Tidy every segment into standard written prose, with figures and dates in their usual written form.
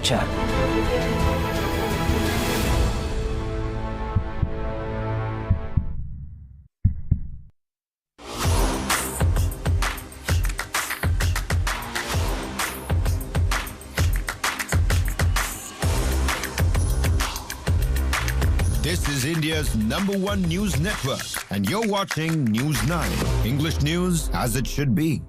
future. This is India's #1 news network, and you're watching News 9, English news as it should be.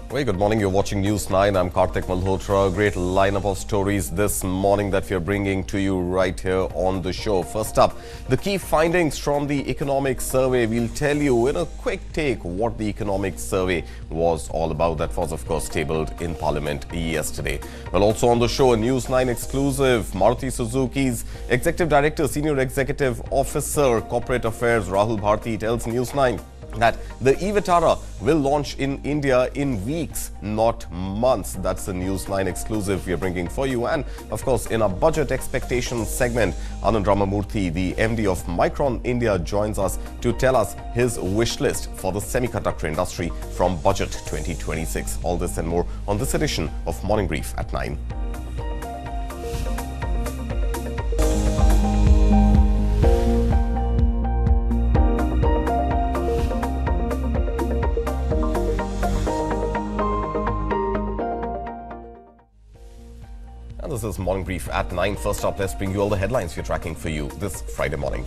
Very good morning. You're watching News 9. I'm Karthik Malhotra. A great lineup of stories this morning that we are bringing to you right here on the show. First up, the key findings from the economic survey. We'll tell you in a quick take what the economic survey was all about. That was, of course, tabled in Parliament yesterday. Well, also on the show, a News 9 exclusive. Maruti Suzuki's Executive Director, Senior Executive Officer, Corporate Affairs, Rahul Bharti, tells News 9 that the eVitara will launch in India in weeks, not months. That's the News 9 exclusive we are bringing for you. And of course, in our budget expectations segment, Anand Ramamurthy, the MD of Micron India, joins us to tell us his wish list for the semiconductor industry from Budget 2026. All this and more on this edition of Morning Brief at 9. This is Morning Brief at 9. First up, let's bring you all the headlines we're tracking for you this Friday morning.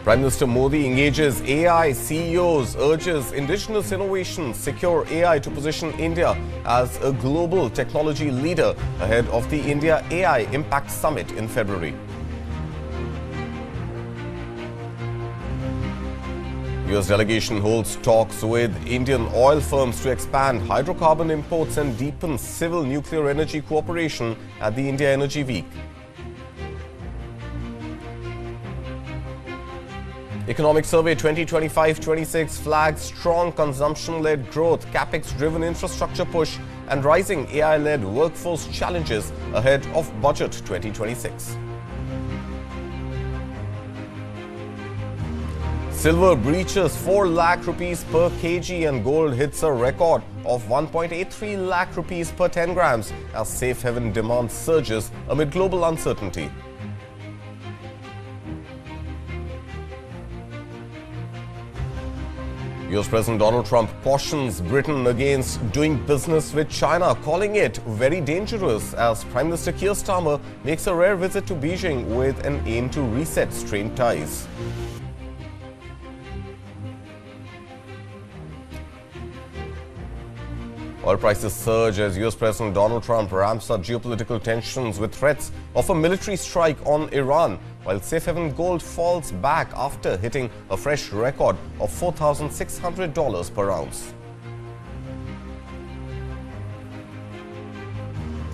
Prime Minister Modi engages AI CEOs, urges indigenous innovations, secure AI to position India as a global technology leader ahead of the IndiaAI Impact Summit in February. US delegation holds talks with Indian oil firms to expand hydrocarbon imports and deepen civil nuclear energy cooperation at the India Energy Week. Economic Survey 2025-26 flags strong consumption-led growth, capex-driven infrastructure push and rising AI-led workforce challenges ahead of Budget 2026. Silver breaches 4 lakh rupees per kg and gold hits a record of 1.83 lakh rupees per 10 grams as safe haven demand surges amid global uncertainty. US President Donald Trump cautions Britain against doing business with China, calling it very dangerous as Prime Minister Keir Starmer makes a rare visit to Beijing with an aim to reset strained ties. Oil prices surge as US President Donald Trump ramps up geopolitical tensions with threats of a military strike on Iran, while safe haven gold falls back after hitting a fresh record of $4,600 per ounce.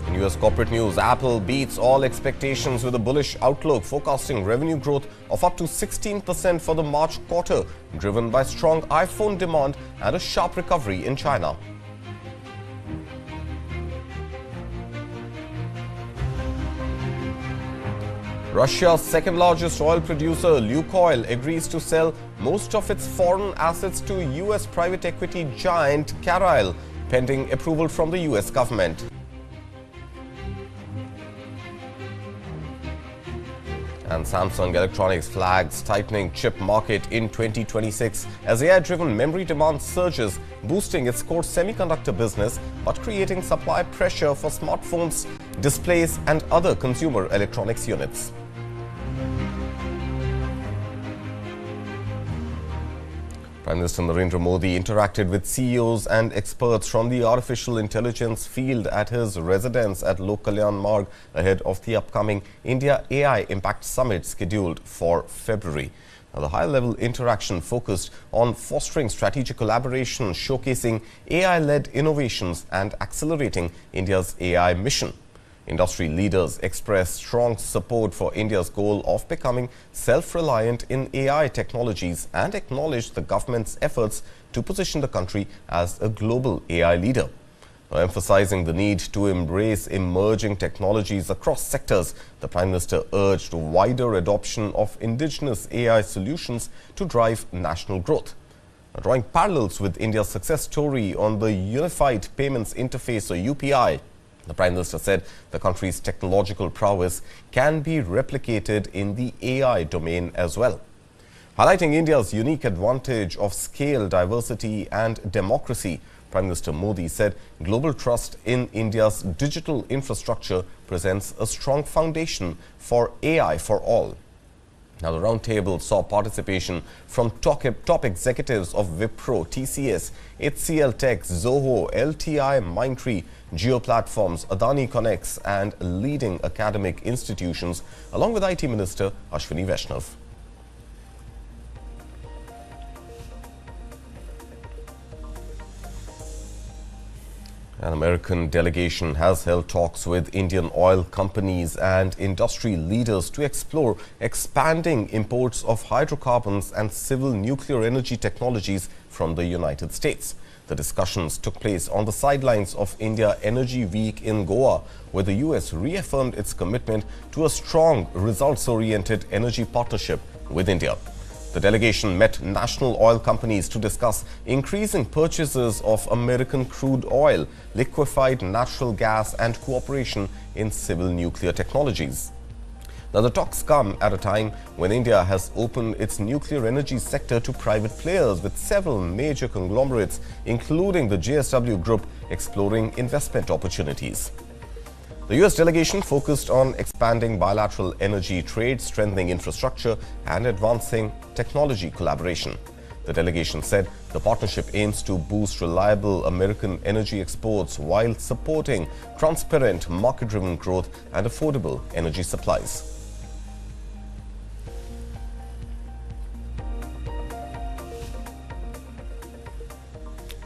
In US corporate news, Apple beats all expectations with a bullish outlook, forecasting revenue growth of up to 16% for the March quarter, driven by strong iPhone demand and a sharp recovery in China. Russia's second-largest oil producer, Lukoil, agrees to sell most of its foreign assets to US private equity giant Carlyle, pending approval from the US government. And Samsung Electronics flags tightening chip market in 2026 as AI-driven memory demand surges, boosting its core semiconductor business but creating supply pressure for smartphones, displays and other consumer electronics units. Prime Minister Narendra Modi interacted with CEOs and experts from the artificial intelligence field at his residence at Lok Kalyan Marg ahead of the upcoming IndiaAI Impact Summit scheduled for February. Now, the high-level interaction focused on fostering strategic collaboration, showcasing AI-led innovations and accelerating India's AI mission. Industry leaders expressed strong support for India's goal of becoming self-reliant in AI technologies and acknowledged the government's efforts to position the country as a global AI leader. Emphasizing the need to embrace emerging technologies across sectors, the Prime Minister urged wider adoption of indigenous AI solutions to drive national growth. Drawing parallels with India's success story on the Unified Payments Interface or UPI, the Prime Minister said the country's technological prowess can be replicated in the AI domain as well. Highlighting India's unique advantage of scale, diversity and democracy, Prime Minister Modi said global trust in India's digital infrastructure presents a strong foundation for AI for all. Now, the roundtable saw participation from top executives of Wipro, TCS, HCL Tech, Zoho, LTI, Mindtree, Jio Platforms, Adani Connects and leading academic institutions, along with IT Minister Ashwini Vaishnav. An American delegation has held talks with Indian oil companies and industry leaders to explore expanding imports of hydrocarbons and civil nuclear energy technologies from the United States. The discussions took place on the sidelines of India Energy Week in Goa, where the US reaffirmed its commitment to a strong, results-oriented energy partnership with India. The delegation met national oil companies to discuss increasing purchases of American crude oil, liquefied natural gas and cooperation in civil nuclear technologies. Now, the talks come at a time when India has opened its nuclear energy sector to private players, with several major conglomerates, including the JSW Group, exploring investment opportunities. The US delegation focused on expanding bilateral energy trade, strengthening infrastructure and advancing technology collaboration. The delegation said the partnership aims to boost reliable American energy exports while supporting transparent, market-driven growth and affordable energy supplies.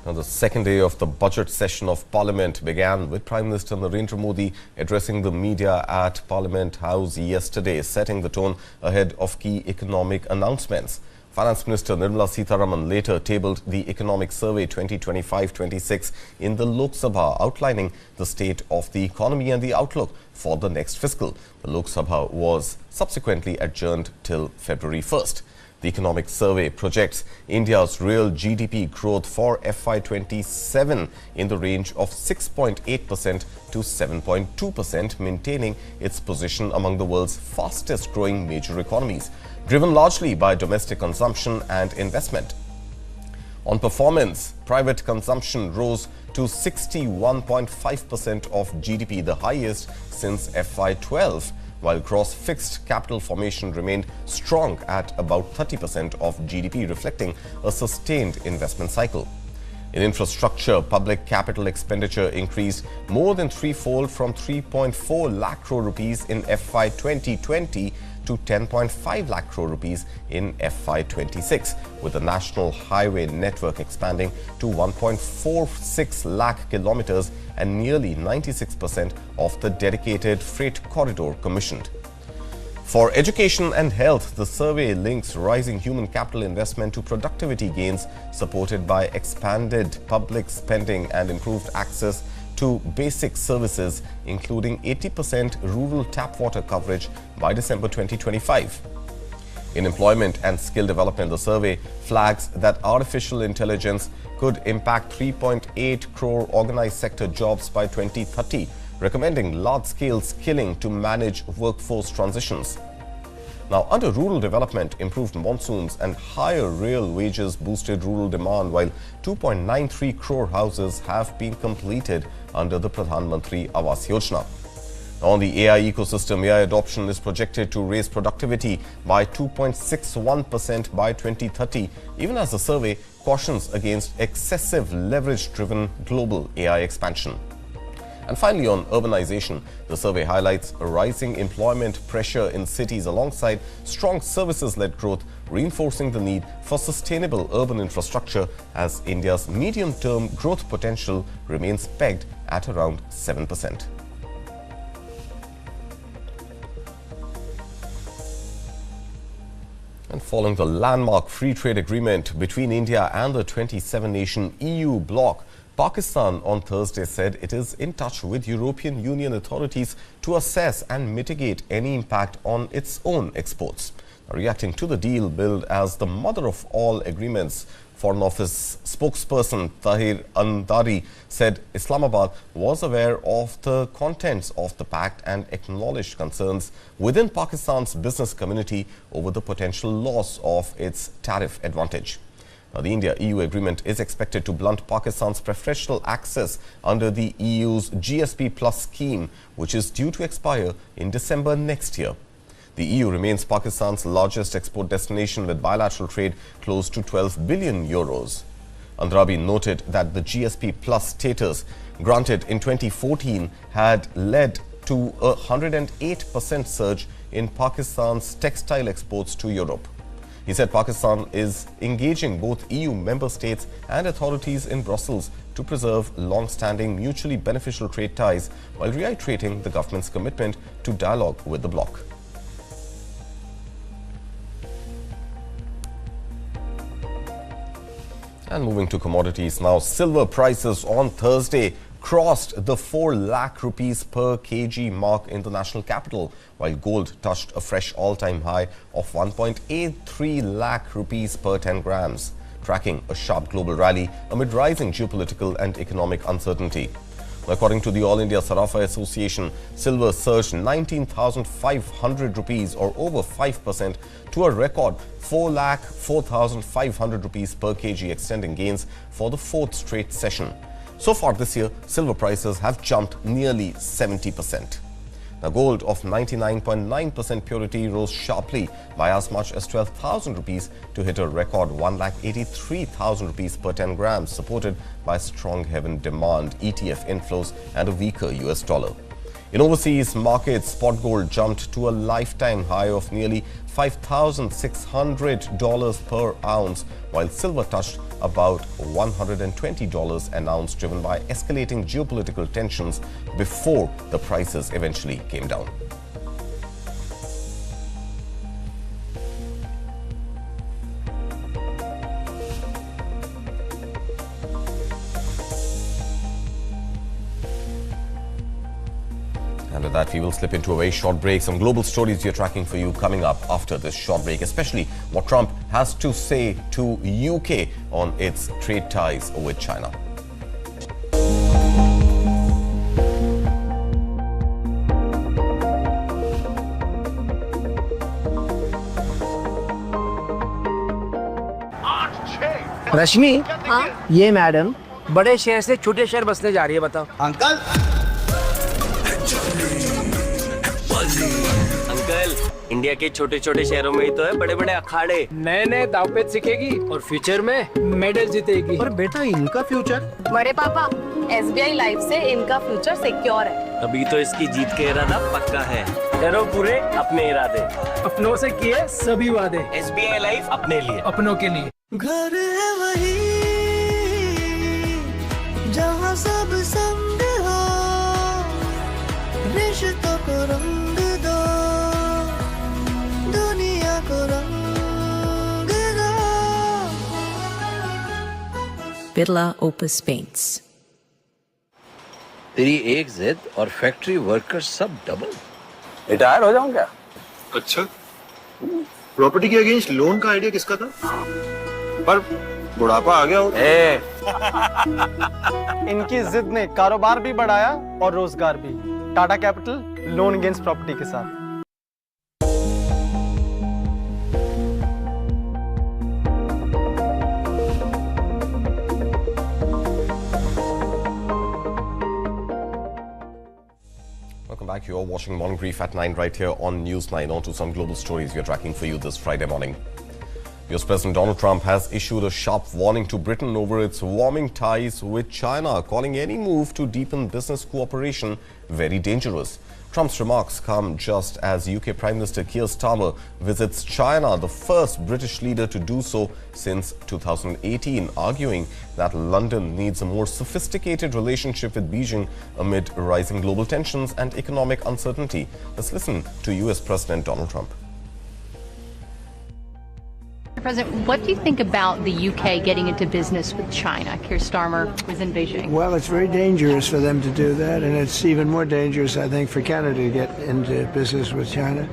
Now, the second day of the budget session of Parliament began with Prime Minister Narendra Modi addressing the media at Parliament House yesterday, setting the tone ahead of key economic announcements. Finance Minister Nirmala Sitharaman later tabled the Economic Survey 2025-26 in the Lok Sabha, outlining the state of the economy and the outlook for the next fiscal. The Lok Sabha was subsequently adjourned till February 1st. The Economic Survey projects India's real GDP growth for FY27 in the range of 6.8% to 7.2%, maintaining its position among the world's fastest growing major economies, driven largely by domestic consumption and investment. On performance, private consumption rose to 61.5% of GDP, the highest since FY12. While gross fixed capital formation remained strong at about 30% of GDP, reflecting a sustained investment cycle. In infrastructure, public capital expenditure increased more than threefold from 3.4 lakh crore rupees in FY 2020 to 10.5 lakh crore rupees in FY26, with the national highway network expanding to 1.46 lakh kilometers and nearly 96% of the dedicated freight corridor commissioned. For education and health, the survey links rising human capital investment to productivity gains, supported by expanded public spending and improved access to basic services, including 80% rural tap water coverage by December 2025. In employment and skill development, the survey flags that artificial intelligence could impact 3.8 crore organized sector jobs by 2030, recommending large-scale skilling to manage workforce transitions. Now, under rural development, improved monsoons and higher real wages boosted rural demand, while 2.93 crore houses have been completed under the Pradhan Mantri Awas Yojana. On the AI ecosystem, AI adoption is projected to raise productivity by 2.61% by 2030, even as the survey cautions against excessive leverage-driven global AI expansion. And finally, on urbanization, the survey highlights a rising employment pressure in cities alongside strong services-led growth, reinforcing the need for sustainable urban infrastructure as India's medium-term growth potential remains pegged at around 7%. And following the landmark free trade agreement between India and the 27-nation EU bloc, Pakistan on Thursday said it is in touch with European Union authorities to assess and mitigate any impact on its own exports. Reacting to the deal billed as the mother of all agreements, Foreign Office spokesperson Tahir Andari said Islamabad was aware of the contents of the pact and acknowledged concerns within Pakistan's business community over the potential loss of its tariff advantage. Now, the India-EU agreement is expected to blunt Pakistan's preferential access under the EU's GSP Plus scheme, which is due to expire in December next year. The EU remains Pakistan's largest export destination with bilateral trade close to 12 billion euros. Andrabi noted that the GSP Plus status granted in 2014 had led to a 108% surge in Pakistan's textile exports to Europe. He said Pakistan is engaging both EU member states and authorities in Brussels to preserve long-standing mutually beneficial trade ties while reiterating the government's commitment to dialogue with the bloc. And moving to commodities now, silver prices on Thursday crossed the 4 lakh rupees per kg mark in the national capital, while gold touched a fresh all-time high of 1.83 lakh rupees per 10 grams, tracking a sharp global rally amid rising geopolitical and economic uncertainty. According to the All India Sarafa Association, silver surged 19,500 rupees or over 5% to a record 4,04,500 rupees per kg, extending gains for the 4th straight session. So far this year, silver prices have jumped nearly 70%. Now, gold of 99.9% purity rose sharply by as much as 12,000 rupees to hit a record 1,83,000 rupees per 10 grams, supported by strong heaven demand, ETF inflows and a weaker US dollar. In overseas markets, spot gold jumped to a lifetime high of nearly $5,600 per ounce, while silver touched about $120 an ounce, driven by escalating geopolitical tensions before the prices eventually came down. And with that, we will slip into a very short break. Some global stories we are tracking for you coming up after this short break, especially what Trump has to say to UK on its trade ties with China. रश्मि, हाँ? ये madam बड़े शहर से छोटे शहर बसने जा रही है, बताओ। अंकल इंडिया के छोटे छोटे शहरों में ही तो है बड़े बड़े अखाड़े। नए नए दावपेच सीखेगी और फ्यूचर में मेडल जीतेगी। और बेटा, इनका फ्यूचर? बड़े पापा, SBI लाइफ से इनका फ्यूचर सिक्योर है। अभी तो इसकी जीत के इरादा पक्का है। करो पूरे अपने इरादे, अपनों से किए सभी वादे। SBI लाइफ अपने लिए, अपनों के लिए। घर है वही जहाँ सब संग हो, रिश्तों को रंग दो, दुनिया को रंग दो। Birla opus paints. तेरी एक जिद और फैक्ट्री वर्कर सब डबल। रिटायर हो जाऊं क्या? अच्छा, प्रॉपर्टी के अगेंस्ट लोन का आइडिया किसका था? पर बुढ़ापा आ गया हो। इनकी जिद ने कारोबार भी बढ़ाया और रोजगार भी। Tata capital loan against property के साथ। Welcome back. You're watching Morning Brief at 9 right here on News 9. On to some global stories we are tracking for you this Friday morning. US President Donald Trump has issued a sharp warning to Britain over its warming ties with China, calling any move to deepen business cooperation very dangerous. Trump's remarks come just as UK Prime Minister Keir Starmer visits China, the first British leader to do so since 2018, arguing that London needs a more sophisticated relationship with Beijing amid rising global tensions and economic uncertainty. Let's listen to US President Donald Trump. President, what do you think about the UK getting into business with China? Keir Starmer was in Beijing. Well, it's very dangerous for them to do that, and it's even more dangerous, I think, for Canada to get into business with China.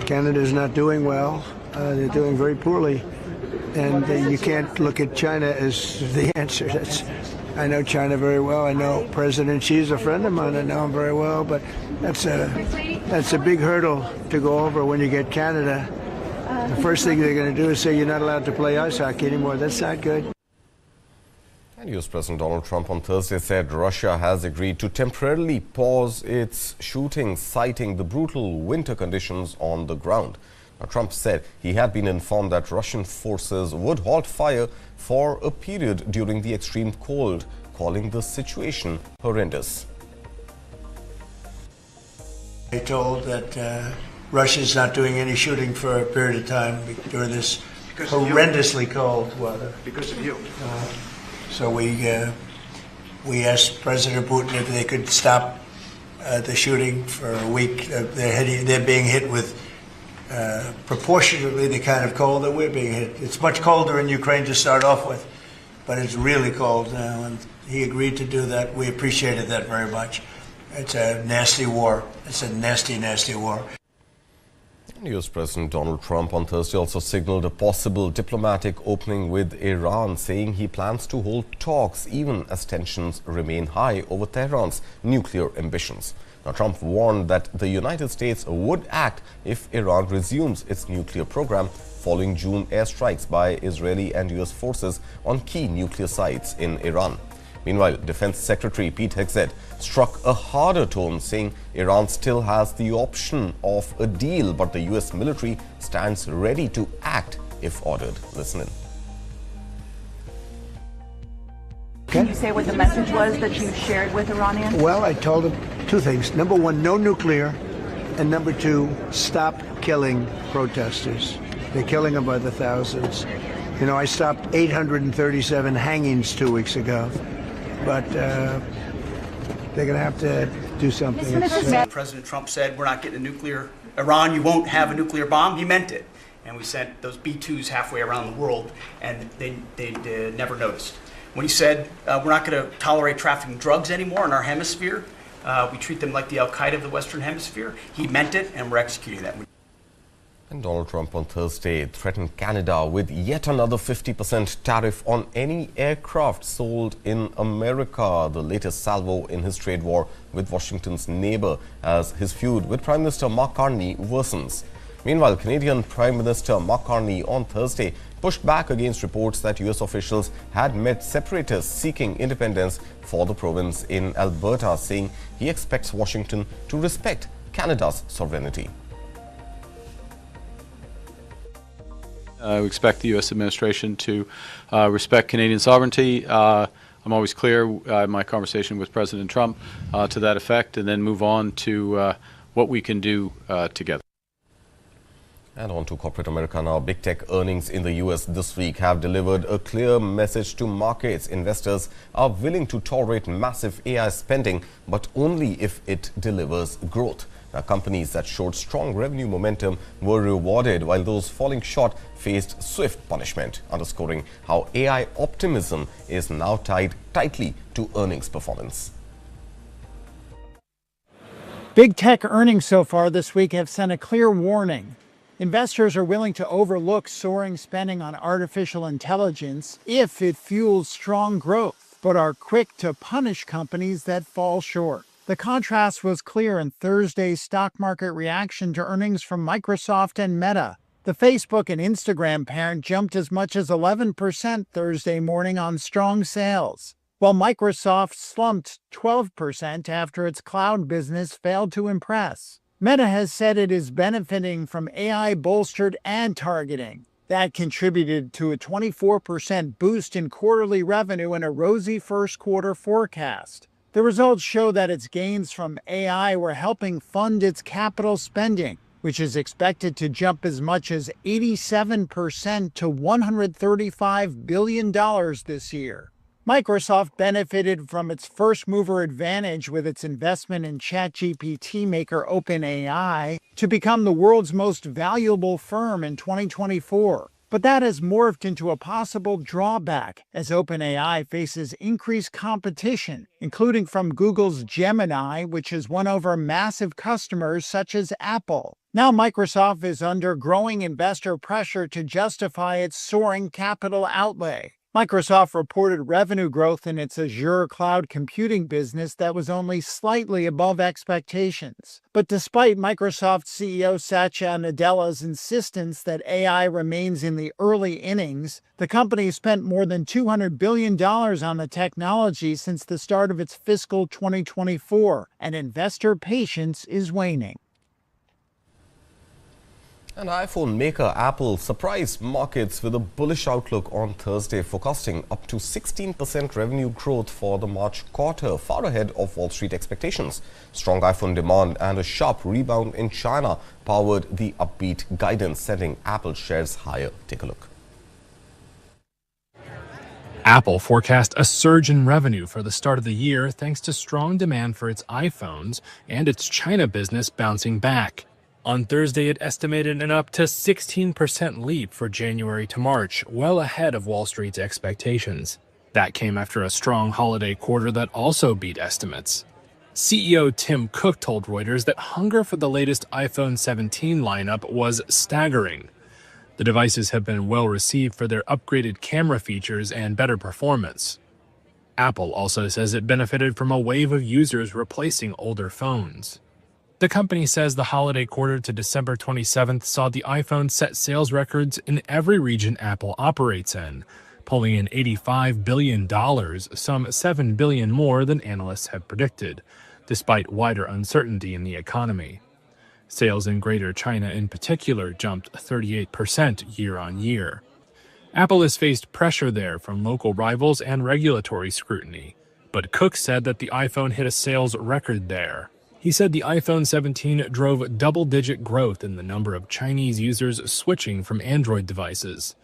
Canada is not doing well. They're doing very poorly And you can't look at China as the answer. I know China very well. I know President Xi is a friend of mine. I know him very well. But that's a big hurdle to go over when you get Canada. The first thing they're going to do is say you're not allowed to play ice hockey anymore. That's not good. And US President Donald Trump on Thursday said Russia has agreed to temporarily pause its shooting, citing the brutal winter conditions on the ground. Now, Trump said he had been informed that Russian forces would halt fire for a period during the extreme cold, calling the situation horrendous. They told that Russia's not doing any shooting for a period of time during this horrendously cold weather. Because of you. So we asked President Putin if they could stop the shooting for a week. They're being hit with proportionately the kind of cold that we're being hit. It's much colder in Ukraine to start off with, but it's really cold now, and he agreed to do that. We appreciated that very much. It's a nasty war. It's a nasty, nasty war. US President Donald Trump on Thursday also signaled a possible diplomatic opening with Iran, saying he plans to hold talks even as tensions remain high over Tehran's nuclear ambitions. Now, Trump warned that the United States would act if Iran resumes its nuclear program following June airstrikes by Israeli and US forces on key nuclear sites in Iran. Meanwhile, Defense Secretary Pete Hegseth struck a harder tone, saying Iran still has the option of a deal, but the US military stands ready to act if ordered. Listen in. Can you say what the message was that you shared with Iranians? Well, I told them two things. Number one, no nuclear. And number two, stop killing protesters. They're killing them by the thousands. You know, I stopped 837 hangings 2 weeks ago. But they're going to have to do something. President Trump said, we're not getting a nuclear, Iran, you won't have a nuclear bomb. He meant it. And we sent those B-2s halfway around the world, and they never noticed. When he said, we're not going to tolerate trafficking drugs anymore in our hemisphere, we treat them like the Al-Qaeda of the Western Hemisphere, he meant it, and we're executing that. And Donald Trump on Thursday threatened Canada with yet another 50% tariff on any aircraft sold in America, the latest salvo in his trade war with Washington's neighbor, as his feud with Prime Minister Mark Carney worsens. Meanwhile, Canadian Prime Minister Mark Carney on Thursday pushed back against reports that US officials had met separatists seeking independence for the province in Alberta, saying he expects Washington to respect Canada's sovereignty. We expect the U.S. administration to respect Canadian sovereignty. I'm always clear in my conversation with President Trump to that effect, and then move on to what we can do together. And on to corporate America now. Big tech earnings in the U.S. this week have delivered a clear message to markets. Investors are willing to tolerate massive AI spending, but only if it delivers growth. Now, companies that showed strong revenue momentum were rewarded, while those falling short faced swift punishment, underscoring how AI optimism is now tied tightly to earnings performance. Big tech earnings so far this week have sent a clear warning. Investors are willing to overlook soaring spending on artificial intelligence if it fuels strong growth, but are quick to punish companies that fall short. The contrast was clear in Thursday's stock market reaction to earnings from Microsoft and Meta. The Facebook and Instagram parent jumped as much as 11% Thursday morning on strong sales, while Microsoft slumped 12% after its cloud business failed to impress. Meta has said it is benefiting from AI-bolstered ad targeting. That contributed to a 24% boost in quarterly revenue and a rosy first quarter forecast. The results show that its gains from AI were helping fund its capital spending, which is expected to jump as much as 87% to $135 billion this year. Microsoft benefited from its first-mover advantage with its investment in ChatGPT maker OpenAI to become the world's most valuable firm in 2024. But that has morphed into a possible drawback as OpenAI faces increased competition, including from Google's Gemini, which has won over massive customers such as Apple. Now Microsoft is under growing investor pressure to justify its soaring capital outlay. Microsoft reported revenue growth in its Azure cloud computing business that was only slightly above expectations. But despite Microsoft CEO Satya Nadella's insistence that AI remains in the early innings, the company spent more than $200 billion on the technology since the start of its fiscal 2024, and investor patience is waning. And iPhone maker Apple surprised markets with a bullish outlook on Thursday, forecasting up to 16% revenue growth for the March quarter, far ahead of Wall Street expectations. Strong iPhone demand and a sharp rebound in China powered the upbeat guidance, sending Apple shares higher. Take a look. Apple forecast a surge in revenue for the start of the year thanks to strong demand for its iPhones and its China business bouncing back. On Thursday, it estimated an up to 16% leap for January to March, well ahead of Wall Street's expectations. That came after a strong holiday quarter that also beat estimates. CEO Tim Cook told Reuters that hunger for the latest iPhone 17 lineup was staggering. The devices have been well received for their upgraded camera features and better performance. Apple also says it benefited from a wave of users replacing older phones. The company says the holiday quarter to December 27th saw the iPhone set sales records in every region Apple operates in, pulling in $85 billion, some $7 billion more than analysts had predicted, despite wider uncertainty in the economy. Sales in Greater China in particular jumped 38% year-on-year. Apple has faced pressure there from local rivals and regulatory scrutiny, but Cook said that the iPhone hit a sales record there. He said the iPhone 17 drove double-digit growth in the number of Chinese users switching from Android devices.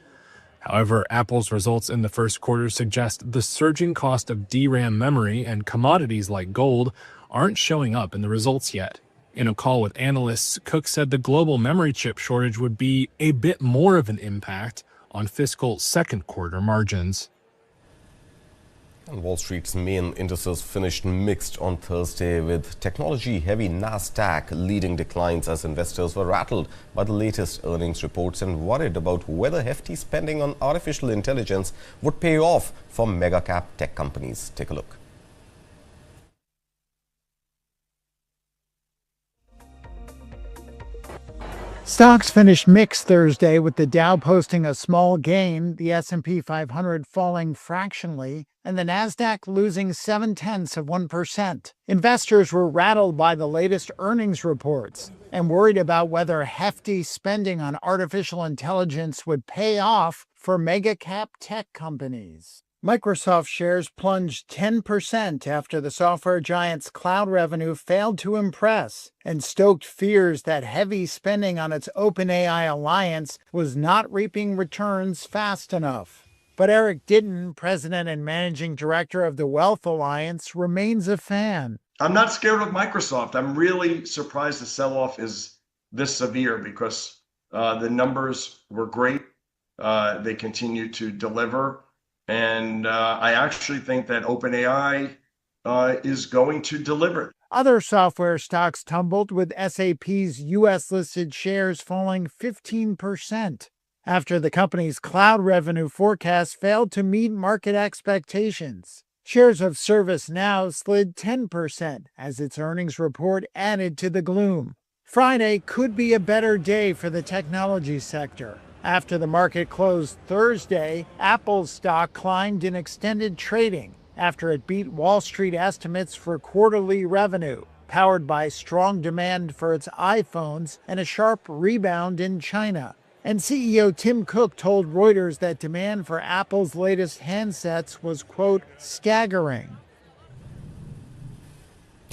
However, Apple's results in the first quarter suggest the surging cost of DRAM memory and commodities like gold aren't showing up in the results yet. In a call with analysts, Cook said the global memory chip shortage would be a bit more of an impact on fiscal second quarter margins. And Wall Street's main indices finished mixed on Thursday, with technology-heavy Nasdaq leading declines as investors were rattled by the latest earnings reports and worried about whether hefty spending on artificial intelligence would pay off for mega-cap tech companies. Take a look. Stocks finished mixed Thursday, with the Dow posting a small gain, the S&P 500 falling fractionally, and the Nasdaq losing 0.7%. Investors were rattled by the latest earnings reports and worried about whether hefty spending on artificial intelligence would pay off for mega-cap tech companies. Microsoft shares plunged 10% after the software giant's cloud revenue failed to impress and stoked fears that heavy spending on its OpenAI alliance was not reaping returns fast enough. But Eric Ditton, president and managing director of the Wealth Alliance, remains a fan. I'm not scared of Microsoft. I'm really surprised the sell-off is this severe because the numbers were great. They continue to deliver. And I actually think that OpenAI is going to deliver. Other software stocks tumbled, with SAP's U.S.-listed shares falling 15% after the company's cloud revenue forecast failed to meet market expectations. Shares of ServiceNow slid 10% as its earnings report added to the gloom. Friday could be a better day for the technology sector. After the market closed Thursday, Apple's stock climbed in extended trading after it beat Wall Street estimates for quarterly revenue, powered by strong demand for its iPhones and a sharp rebound in China. And CEO Tim Cook told Reuters that demand for Apple's latest handsets was, quote, staggering.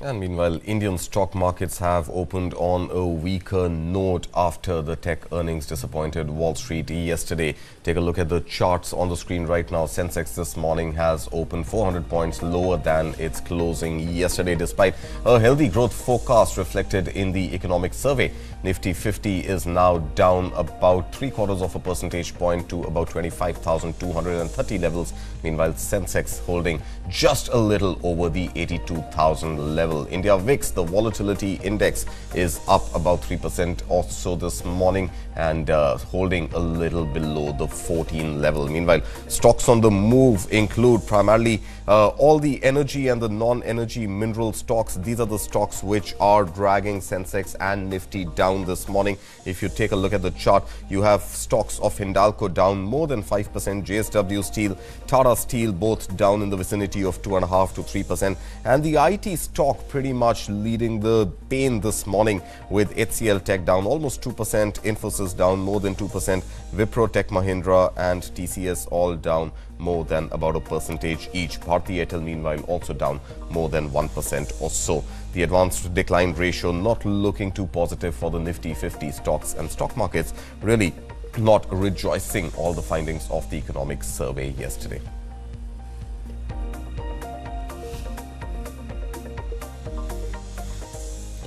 And meanwhile, Indian stock markets have opened on a weaker note after the tech earnings disappointed Wall Street yesterday. Take a look at the charts on the screen right now. Sensex this morning has opened 400 points lower than its closing yesterday, despite a healthy growth forecast reflected in the economic survey. Nifty 50 is now down about 0.75 percentage point to about 25,230 levels. Meanwhile, Sensex holding just a little over the 82,000 level. India VIX, the volatility index, is up about 3% or so this morning and holding a little below the 14 level. Meanwhile, stocks on the move include primarily all the energy and the non-energy mineral stocks. These are the stocks which are dragging Sensex and Nifty down this morning. If you take a look at the chart, you have stocks of Hindalco down more than 5%, JSW Steel, Tata Steel both down in the vicinity of 2.5% to 3%, and the IT stock pretty much leading the pain this morning with HCL Tech down almost 2%, Infosys down more than 2%, Wipro, Tech Mahindra and TCS all down more than about 1% each. Bharti Airtel meanwhile also down more than 1% or so. The advanced decline ratio not looking too positive for the Nifty 50 stocks, and stock markets really not rejoicing all the findings of the economic survey yesterday.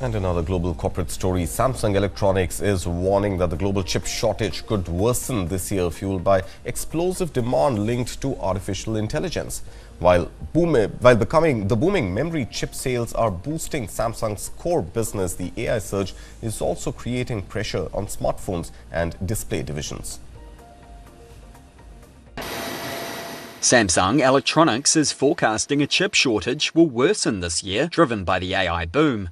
And another global corporate story, Samsung Electronics is warning that the global chip shortage could worsen this year, fueled by explosive demand linked to artificial intelligence. While the booming memory chip sales are boosting Samsung's core business, the AI surge is also creating pressure on smartphones and display divisions. Samsung Electronics is forecasting a chip shortage will worsen this year, driven by the AI boom.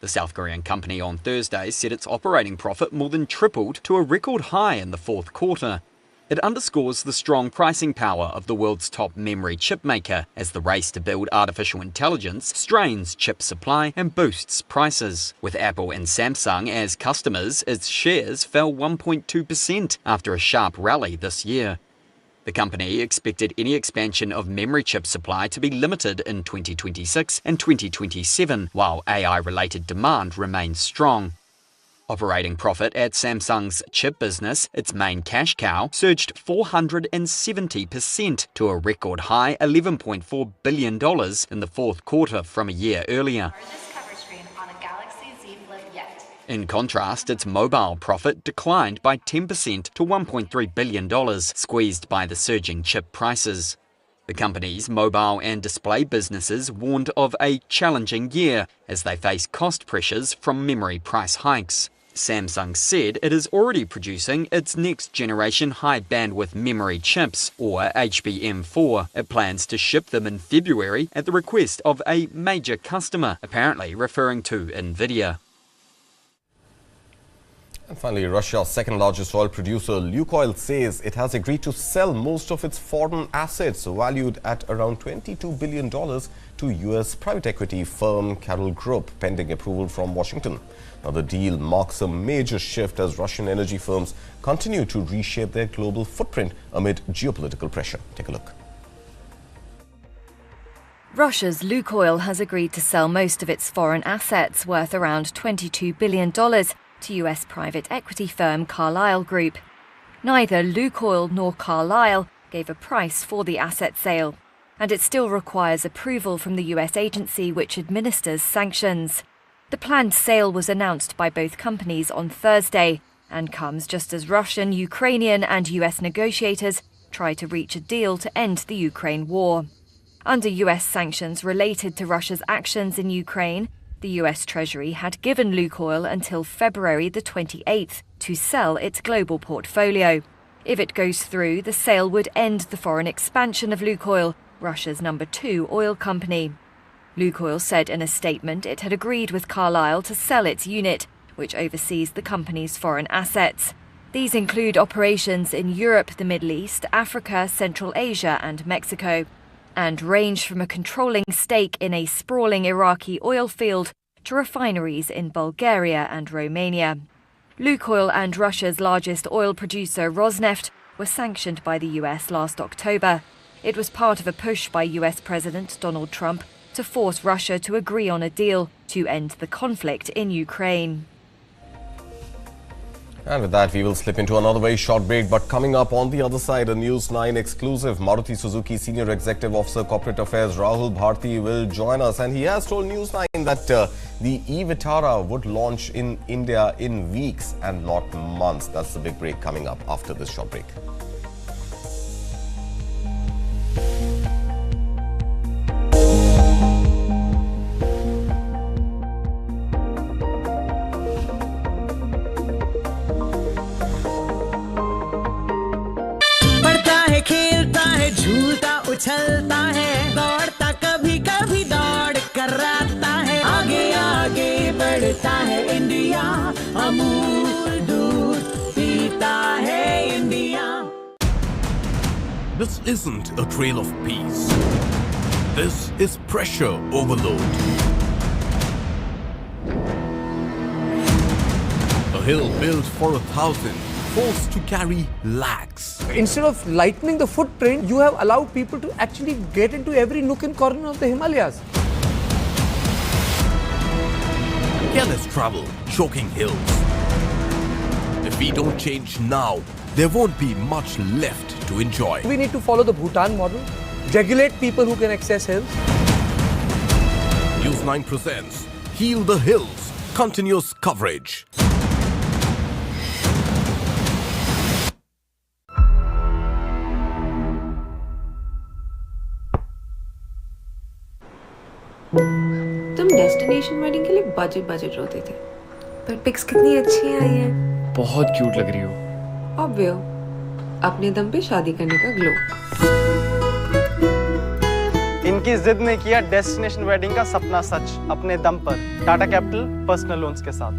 The South Korean company on Thursday said its operating profit more than tripled to a record high in the fourth quarter. It underscores the strong pricing power of the world's top memory chip maker as the race to build artificial intelligence strains chip supply and boosts prices. With Apple and Samsung as customers, its shares fell 1.2% after a sharp rally this year. The company expected any expansion of memory chip supply to be limited in 2026 and 2027, while AI-related demand remains strong. Operating profit at Samsung's chip business, its main cash cow, surged 470% to a record high $11.4 billion in the fourth quarter from a year earlier. In contrast, its mobile profit declined by 10% to $1.3 billion, squeezed by the surging chip prices. The company's mobile and display businesses warned of a challenging year as they face cost pressures from memory price hikes. Samsung said it is already producing its next-generation high-bandwidth memory chips, or HBM4. It plans to ship them in February at the request of a major customer, apparently referring to NVIDIA. And finally, Russia's second-largest oil producer, Lukoil, says it has agreed to sell most of its foreign assets, valued at around $22 billion, to U.S. private equity firm Carroll Group, pending approval from Washington. Now, the deal marks a major shift as Russian energy firms continue to reshape their global footprint amid geopolitical pressure. Take a look. Russia's Lukoil has agreed to sell most of its foreign assets, worth around $22 billion, to U.S. private equity firm Carlyle Group. Neither Lukoil nor Carlyle gave a price for the asset sale, and it still requires approval from the U.S. agency which administers sanctions. The planned sale was announced by both companies on Thursday and comes just as Russian, Ukrainian and U.S. negotiators try to reach a deal to end the Ukraine war. Under U.S. sanctions related to Russia's actions in Ukraine, the U.S. Treasury had given Lukoil until February the 28th to sell its global portfolio. If it goes through, the sale would end the foreign expansion of Lukoil, Russia's number 2 oil company. Lukoil said in a statement it had agreed with Carlyle to sell its unit, which oversees the company's foreign assets. These include operations in Europe, the Middle East, Africa, Central Asia and Mexico, and range from a controlling stake in a sprawling Iraqi oil field to refineries in Bulgaria and Romania. Lukoil and Russia's largest oil producer, Rosneft, were sanctioned by the US last October. It was part of a push by US President Donald Trump to force Russia to agree on a deal to end the conflict in Ukraine. And with that, we will slip into another very short break. But coming up on the other side, a News 9 exclusive. Maruti Suzuki Senior Executive Officer Corporate Affairs Rahul Bharti will join us. And he has told News 9 that the eVitara would launch in India in weeks and not months. That's the big break coming up after this short break. कराता है, आगे आगे बढ़ता है India, Amul दूध पीता है India. This isn't a trail of peace. This is pressure overload. A hill built for 1,000, forced to carry lakhs. Instead of lightening the footprint, you have allowed people to actually get into every nook and corner of the Himalayas. Careless travel, choking hills. If we don't change now, there won't be much left to enjoy. We need to follow the Bhutan model, regulate people who can access hills. News 9 presents Heal the Hills, continuous coverage. तुम destination wedding के लिए budget रोते थे, पर pics कितनी अच्छी आई हैं. बहुत क्यूट लग रही हो. ऑब्वियो, अपने दम पे शादी करने का ग्लो. इनकी जिद ने किया डेस्टिनेशन वेडिंग का सपना सच, अपने दम पर. टाटा कैपिटल पर्सनल लोन्स के साथ.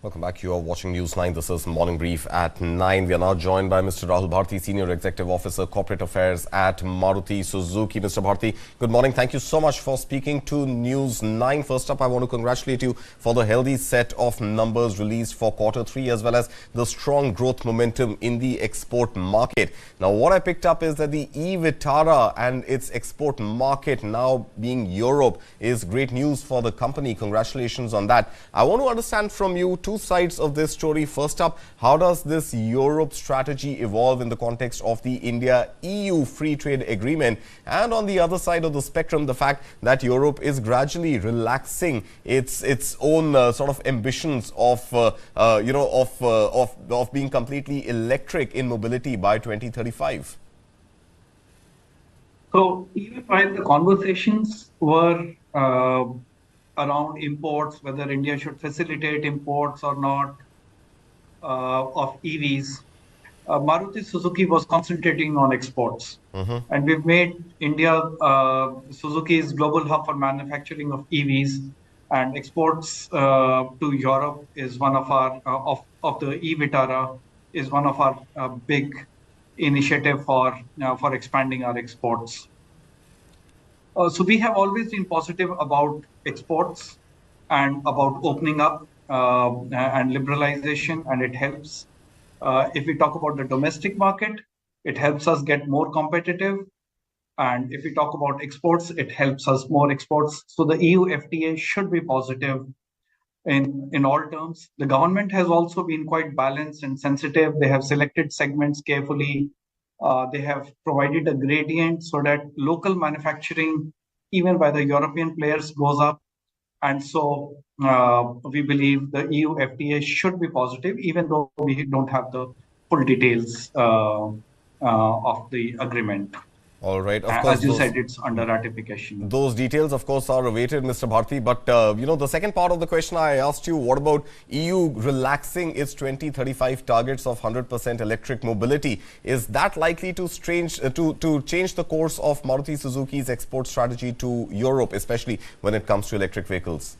Welcome back. You are watching News 9. This is Morning Brief at 9. We are now joined by Mr. Rahul Bharti, Senior Executive Officer, Corporate Affairs at Maruti Suzuki. Mr. Bharti, good morning. Thank you so much for speaking to News 9. First up, I want to congratulate you for the healthy set of numbers released for Q3 as well as the strong growth momentum in the export market. Now, what I picked up is that the eVitara and its export market now being Europe is great news for the company. Congratulations on that. I want to understand from you two sides of this story. First up, how does this Europe strategy evolve in the context of the India-EU free trade agreement? And on the other side of the spectrum, the fact that Europe is gradually relaxing its own sort of ambitions of of being completely electric in mobility by 2035. So even while the conversations were around imports, whether India should facilitate imports or not of EVs, Maruti Suzuki was concentrating on exports. And we've made India Suzuki's global hub for manufacturing of EVs, and exports to Europe is one of our, of the eVitara is one of our big initiative for expanding our exports. So we have always been positive about exports and about opening up and liberalization, and it helps. If we talk about the domestic market, it helps us get more competitive. And if we talk about exports, it helps us more exports. So the EU FTA should be positive in all terms. The government has also been quite balanced and sensitive. They have selected segments carefully. They have provided a gradient so that local manufacturing, even by the European players, goes up. And so we believe the EU FTA should be positive, even though we don't have the full details of the agreement. All right. Of course, as you said, it's under ratification. Those details, of course, are awaited, Mr. Bharti. But, the second part of the question I asked you, what about EU relaxing its 2035 targets of 100% electric mobility? Is that likely to change the course of Maruti Suzuki's export strategy to Europe, especially when it comes to electric vehicles?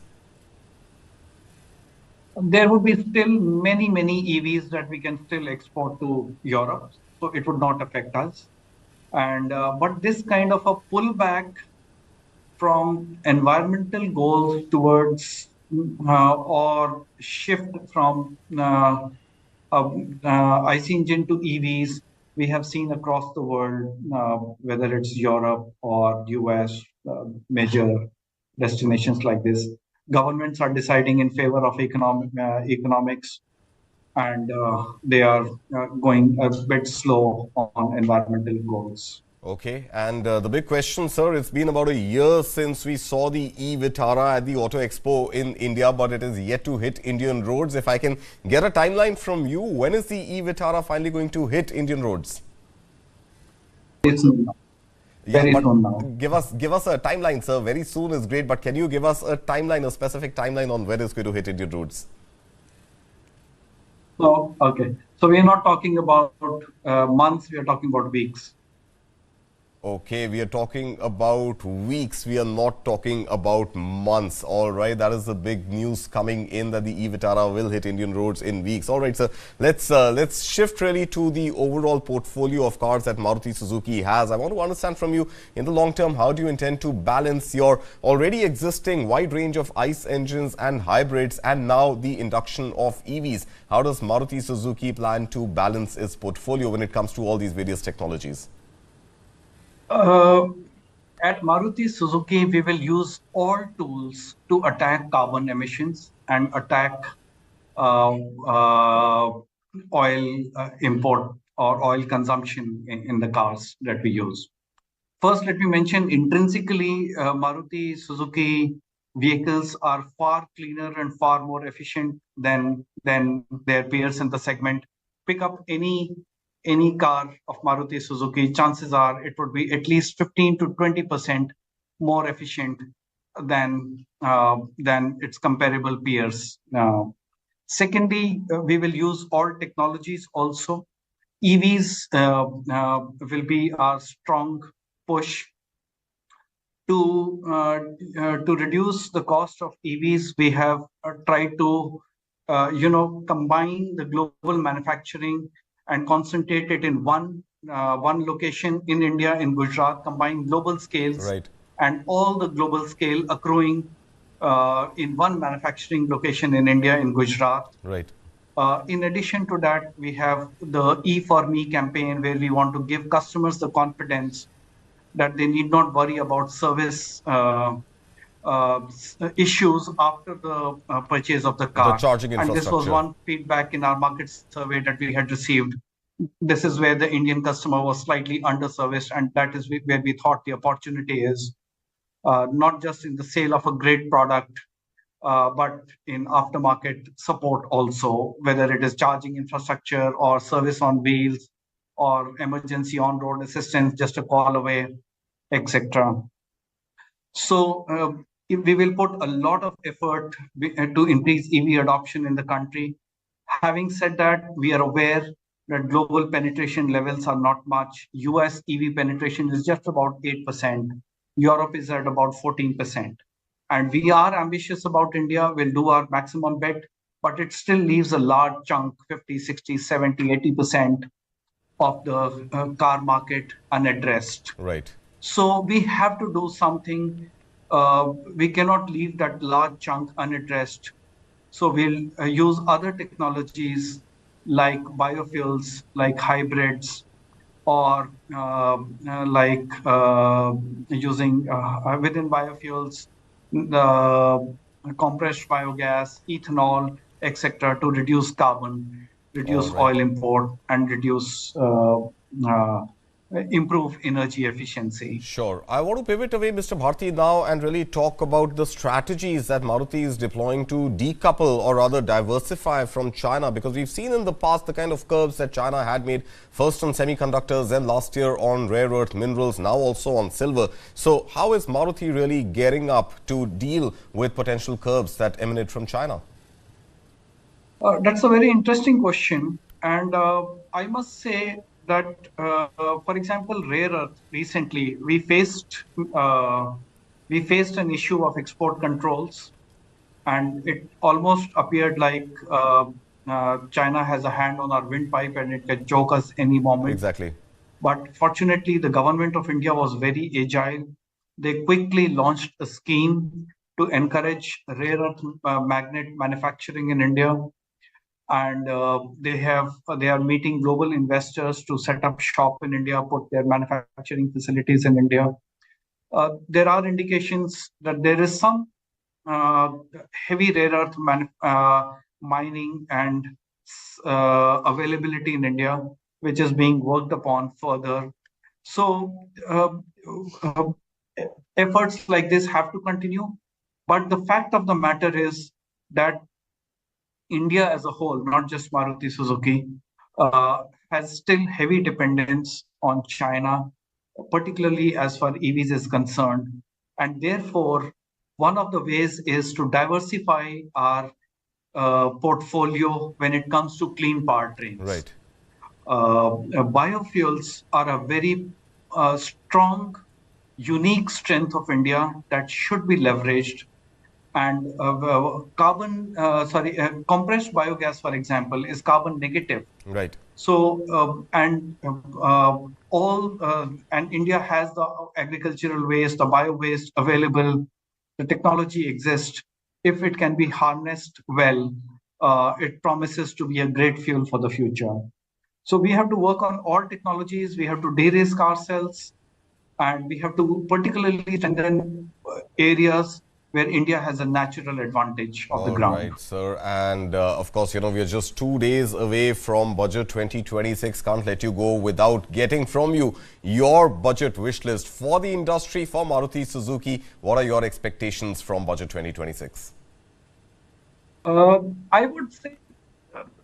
There would be still many EVs that we can still export to Europe, so it would not affect us. And but this kind of a pullback from environmental goals towards or shift from IC engine to EVs, we have seen across the world, whether it's Europe or US, major destinations like this. Governments are deciding in favor of economics, and they are going a bit slow on environmental goals. Okay, and the big question, sir, it's been about a year since we saw the eVitara at the Auto Expo in India, but it is yet to hit Indian roads. If I can get a timeline from you, when is the eVitara finally going to hit Indian roads? Very but soon now. give us a timeline, sir. Very soon is great, but can you give us a timeline, a specific timeline on when it's going to hit Indian roads? So, okay. So we are not talking about months, we are talking about weeks. Okay, we are talking about weeks. We are not talking about months. All right, that is the big news coming in, that the eVitara will hit Indian roads in weeks. All right, sir. Let's shift really to the overall portfolio of cars that Maruti Suzuki has. I want to understand from you, in the long term, how do you intend to balance your already existing wide range of ICE engines and hybrids, and now the induction of EVs? How does Maruti Suzuki plan to balance its portfolio when it comes to all these various technologies? At Maruti Suzuki, we will use all tools to attack carbon emissions and attack oil import or oil consumption in the cars that we use. First, let me mention intrinsically, Maruti Suzuki vehicles are far cleaner and far more efficient than their peers in the segment. Pick up any car of Maruti Suzuki, chances are it would be at least 15 to 20% more efficient than its comparable peers. Secondly, we will use all technologies also. EVs will be our strong push to reduce the cost of EVs. We have tried to combine the global manufacturing and concentrate it in one location in India, in Gujarat, combine global scales, and all the global scale accruing in one manufacturing location in India, in Gujarat. Right. In addition to that, we have the E for Me campaign, where we want to give customers the confidence that they need not worry about service issues after the purchase of the car. The charging infrastructure. And this was one feedback in our market survey that we had received. This is where the Indian customer was slightly underserviced, and that is where we thought the opportunity is, not just in the sale of a great product, but in aftermarket support also, whether it is charging infrastructure or service on wheels or emergency on-road assistance, just a call away, etc. So we will put a lot of effort to increase EV adoption in the country. Having said that, we are aware that global penetration levels are not much. US EV penetration is just about 8%. Europe is at about 14%. And we are ambitious about India. We'll do our maximum bet, but it still leaves a large chunk, 50, 60, 70, 80% of the car market unaddressed. Right. So we have to do something. We cannot leave that large chunk unaddressed. So we'll use other technologies like biofuels, like hybrids, or using within biofuels, the compressed biogas, ethanol, etc., to reduce carbon, reduce oil import, and reduce improve energy efficiency. Sure. I want to pivot away, Mr. Bharti, now and really talk about the strategies that Maruti is deploying to decouple or rather diversify from China, because we've seen in the past the kind of curbs that China had made, first on semiconductors, then last year on rare earth minerals, now also on silver. So how is Maruti really gearing up to deal with potential curbs that emanate from China? That's a very interesting question. And I must say that, for example, rare earth, recently we faced an issue of export controls, and it almost appeared like China has a hand on our windpipe and it can choke us any moment. Exactly. But fortunately, the government of India was very agile. They quickly launched a scheme to encourage rare earth magnet manufacturing in India. And they are meeting global investors to set up shop in India, put their manufacturing facilities in India. There are indications that there is some heavy rare earth mining and availability in India, which is being worked upon further. So efforts like this have to continue. But the fact of the matter is that India as a whole, not just Maruti Suzuki, has still heavy dependence on China. particularly as far EVs is concerned. And therefore, one of the ways is to diversify our portfolio when it comes to clean powertrains. Right. Biofuels are a very strong, unique strength of India that should be leveraged. And compressed biogas, for example, is carbon negative. Right. So, and India has the agricultural waste, the bio waste available, the technology exists. If it can be harnessed well, it promises to be a great fuel for the future. So we have to work on all technologies. We have to de-risk ourselves, and we have to particularly strengthen areas where India has a natural advantage of the ground. All right, sir. And of course, we are just 2 days away from Budget 2026. Can't let you go without getting from you your budget wish list for the industry, for Maruti Suzuki. What are your expectations from Budget 2026? I would say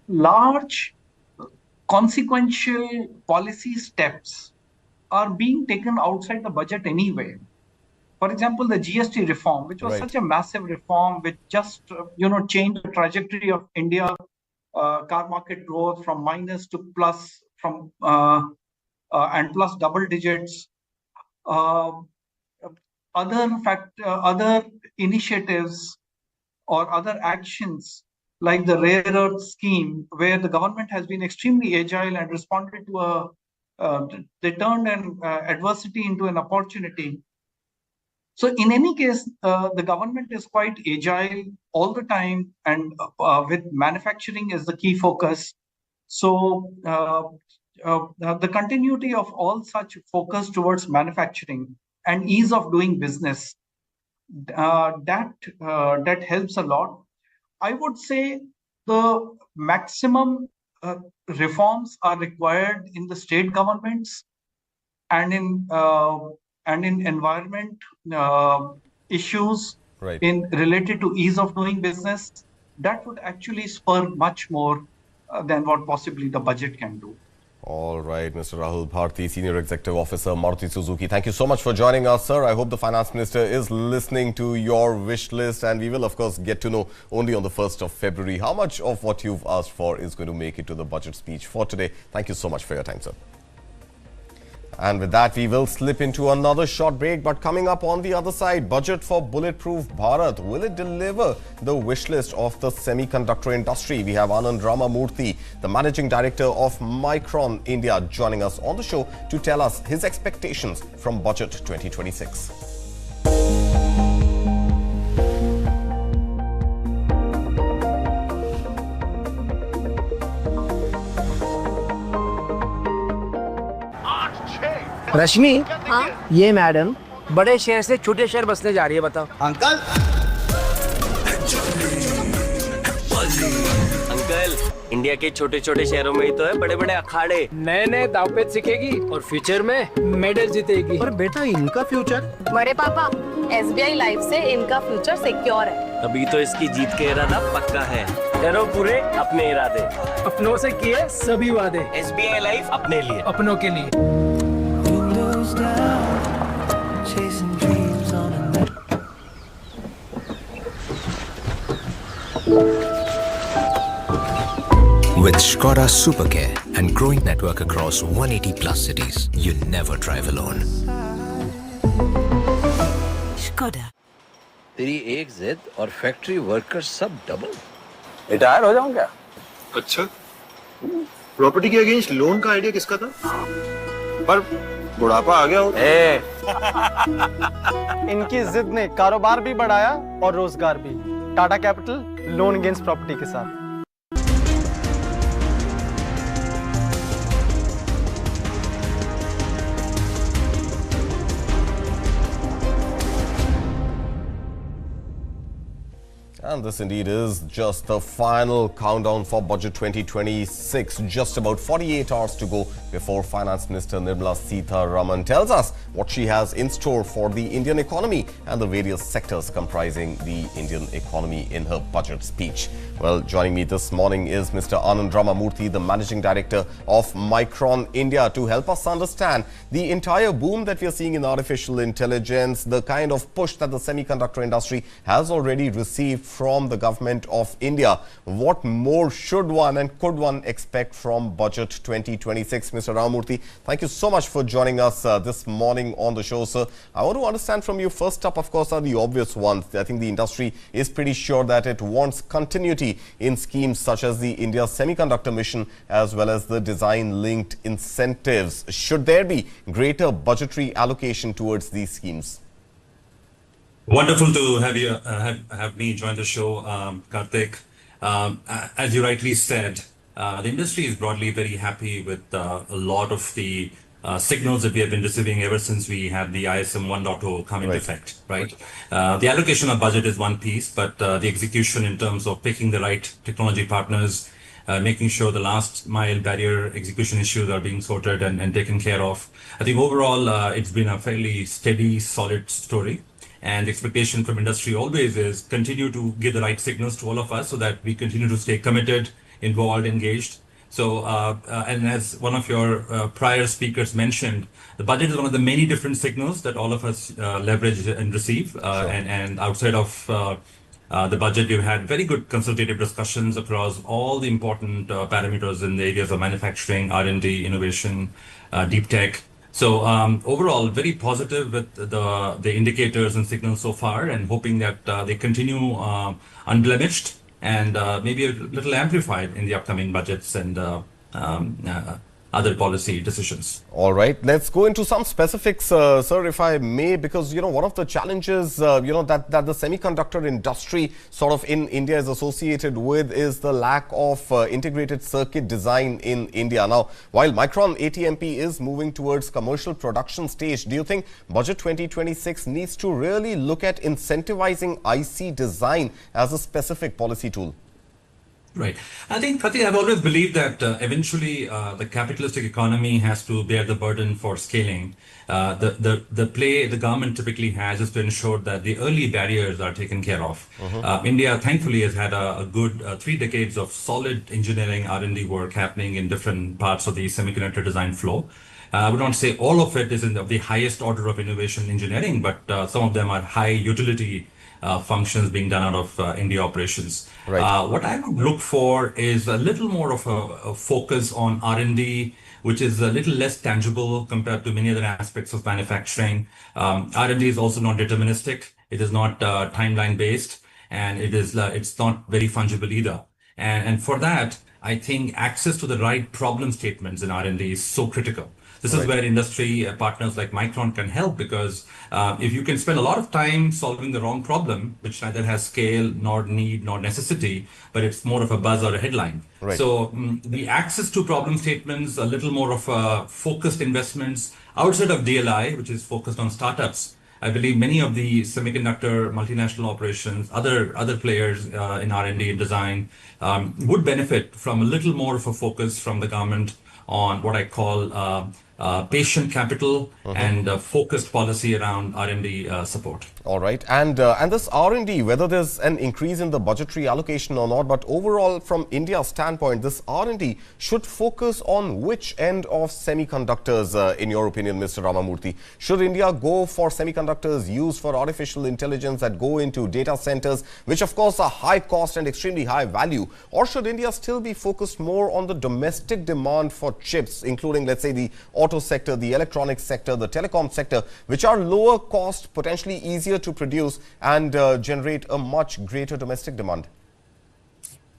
large consequential policy steps are being taken outside the budget anyway. For example, the GST reform, which was such a massive reform, which just changed the trajectory of India car market growth from minus to plus, and plus double digits. Other initiatives or other actions like the rare earth scheme, where the government has been extremely agile and responded to they turned an adversity into an opportunity. So in any case, the government is quite agile all the time, and with manufacturing as the key focus. So the continuity of all such focus towards manufacturing and ease of doing business, that helps a lot. I would say the maximum reforms are required in the state governments and in environment issues related to ease of doing business. That would actually spur much more than what possibly the budget can do. All right, Mr. Rahul Bharti, Senior Executive Officer, Maruti Suzuki. Thank you so much for joining us, sir. I hope the Finance Minister is listening to your wish list, and we will, of course, get to know only on the 1st of February how much of what you've asked for is going to make it to the budget speech for today. Thank you so much for your time, sir. And with that, we will slip into another short break. But coming up on the other side, budget for bulletproof Bharat. Will it deliver the wish list of the semiconductor industry? We have Anand Ramamurthy, the Managing Director of Micron India, joining us on the show to tell us his expectations from Budget 2026. रश्मि, ये madam बड़े शहर से छोटे शहर बसने जा रही है, बताओ। अंकल इंडिया के छोटे छोटे शहरों में ही तो है बड़े बड़े अखाड़े। नए नए दावपेच सीखेगी और फ्यूचर में मेडल जीतेगी। पर बेटा, इनका फ्यूचर? बड़े पापा, SBI लाइफ से इनका फ्यूचर सिक्योर है। तभी तो इसकी जीत का इरादा पक्का है। करो पूरे अपने इरादे, अपनों से किए सभी वादे। SBI लाइफ अपने लिए, अपनों के लिए। With Skoda Supercare and growing network across 180 plus cities, you never drive alone. Skoda. तेरी एक जिद और फैक्ट्री वर्कर्स सब डबल। रिटायर हो जाऊं क्या? अच्छा, प्रॉपर्टी के अगेंस्ट लोन का आइडिया किसका था? पर बुढ़ापा आ गया हो। इनकी जिद ने कारोबार भी बढ़ाया और रोजगार भी। Tata capital loan against property के साथ। And this indeed is just the final countdown for Budget 2026. Just about 48 hours to go before Finance Minister Nirmala Sitharaman tells us what she has in store for the Indian economy and the various sectors comprising the Indian economy in her budget speech. Well, joining me this morning is Mr. Anand Ramamurthy, the Managing Director of Micron India, to help us understand the entire boom that we are seeing in artificial intelligence, the kind of push that the semiconductor industry has already received from the government of India. What more should one and could one expect from Budget 2026? Mr. Ramamurthy, thank you so much for joining us this morning on the show, sir. I want to understand from you, first up, of course, are the obvious ones. I think the industry is pretty sure that it wants continuity in schemes such as the India Semiconductor Mission as well as the design-linked incentives. Should there be greater budgetary allocation towards these schemes? Wonderful to have you have me join the show, Karthik. As you rightly said, the industry is broadly very happy with a lot of the signals that we have been receiving ever since we had the ISM 1.0 come into effect, right? The allocation of budget is one piece, but the execution in terms of picking the right technology partners, making sure the last mile barrier execution issues are being sorted and taken care of. I think overall, it's been a fairly steady, solid story. And the expectation from industry always is continue to give the right signals to all of us so that we continue to stay committed, involved, engaged. So, and as one of your prior speakers mentioned, the budget is one of the many different signals that all of us leverage and receive. And outside of the budget, we've had very good consultative discussions across all the important parameters in the areas of manufacturing, R&D, innovation, deep tech. So overall, very positive with the indicators and signals so far, and hoping that they continue unblemished and maybe a little amplified in the upcoming budgets and other policy decisions. All right, let's go into some specifics, sir, if I may, because, you know, one of the challenges, that the semiconductor industry sort of in India is associated with is the lack of integrated circuit design in India. Now, while Micron ATMP is moving towards commercial production stage, do you think Budget 2026 needs to really look at incentivizing IC design as a specific policy tool? Right. I think I've always believed that eventually the capitalistic economy has to bear the burden for scaling. The play the government typically has is to ensure that the early barriers are taken care of. India, thankfully, has had a good 3 decades of solid engineering R&D work happening in different parts of the semiconductor design flow. I would not say all of it is in the highest order of innovation engineering, but some of them are high utility functions being done out of India operations. Right. What I would look for is a little more of a focus on R&D, which is a little less tangible compared to many other aspects of manufacturing. R&D is also not deterministic. It is not timeline based, and it's not very fungible either. And for that, I think access to the right problem statements in R&D is so critical. This is where industry partners like Micron can help, because if you can spend a lot of time solving the wrong problem, which neither has scale nor need nor necessity, but it's more of a buzz or a headline. Right. So the access to problem statements, a little more of focused investments outside of DLI, which is focused on startups. I believe many of the semiconductor multinational operations, other players in R&D and design would benefit from a little more of a focus from the government on what I call patient capital and focused policy around R&D support. All right, and this R&D, whether there's an increase in the budgetary allocation or not, but overall from India's standpoint, this R&D should focus on which end of semiconductors, in your opinion, Mr. Ramamurthy? Should India go for semiconductors used for artificial intelligence that go into data centers, which of course are high cost and extremely high value? Or should India still be focused more on the domestic demand for chips, including, let's say, the auto sector, the electronics sector, the telecom sector, which are lower cost, potentially easier to produce and generate a much greater domestic demand?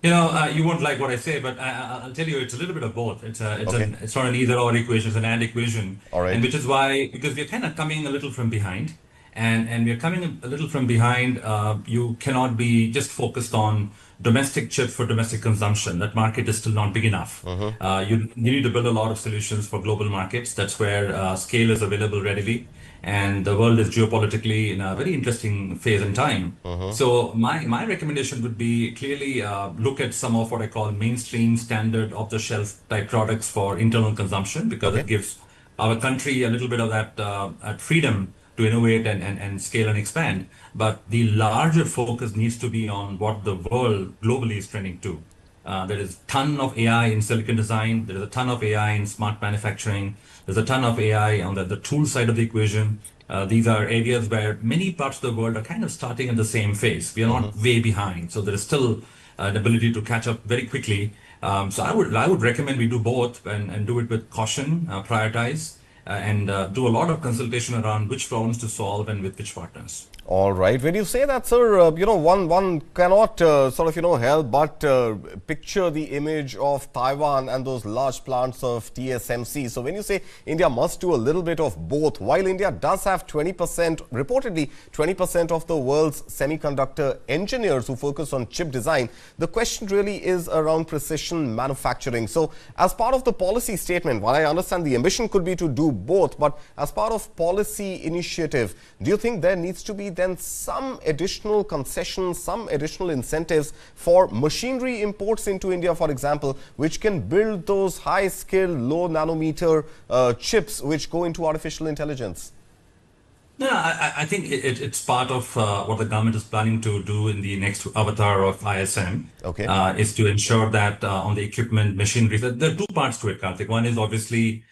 You know, you won't like what I say, but I'll tell you, it's a little bit of both. It's not an either-or equation, it's an and equation. All right. And which is why, because we're kind of coming a little from behind, and we're coming a little from behind, you cannot be just focused on domestic chips for domestic consumption. That market is still not big enough. You need to build a lot of solutions for global markets. That's where scale is available readily. And the world is geopolitically in a very interesting phase in time. So my recommendation would be clearly look at some of what I call mainstream standard off-the-shelf type products for internal consumption, because it gives our country a little bit of that freedom to innovate and scale and expand. But the larger focus needs to be on what the world globally is trending to. There is a ton of AI in silicon design. There is a ton of AI in smart manufacturing. There's a ton of AI on the tool side of the equation. These are areas where many parts of the world are kind of starting at the same phase. We are not way behind. So there is still an ability to catch up very quickly. So I would recommend we do both and do it with caution, prioritize, and do a lot of consultation around which problems to solve and with which partners. All right. When you say that, sir, one cannot help but picture the image of Taiwan and those large plants of TSMC. So when you say India must do a little bit of both, while India does have 20%, reportedly 20% of the world's semiconductor engineers who focus on chip design, the question really is around precision manufacturing. So as part of the policy statement, while I understand the ambition could be to do both, but as part of policy initiative, do you think there needs to be then some additional concessions, some additional incentives for machinery imports into India, for example, which can build those high-skill, low-nanometer chips which go into artificial intelligence? No, I think it's part of what the government is planning to do in the next avatar of ISM. Okay. Is to ensure that on the equipment, machinery, there are two parts to it, Karthik. One is obviously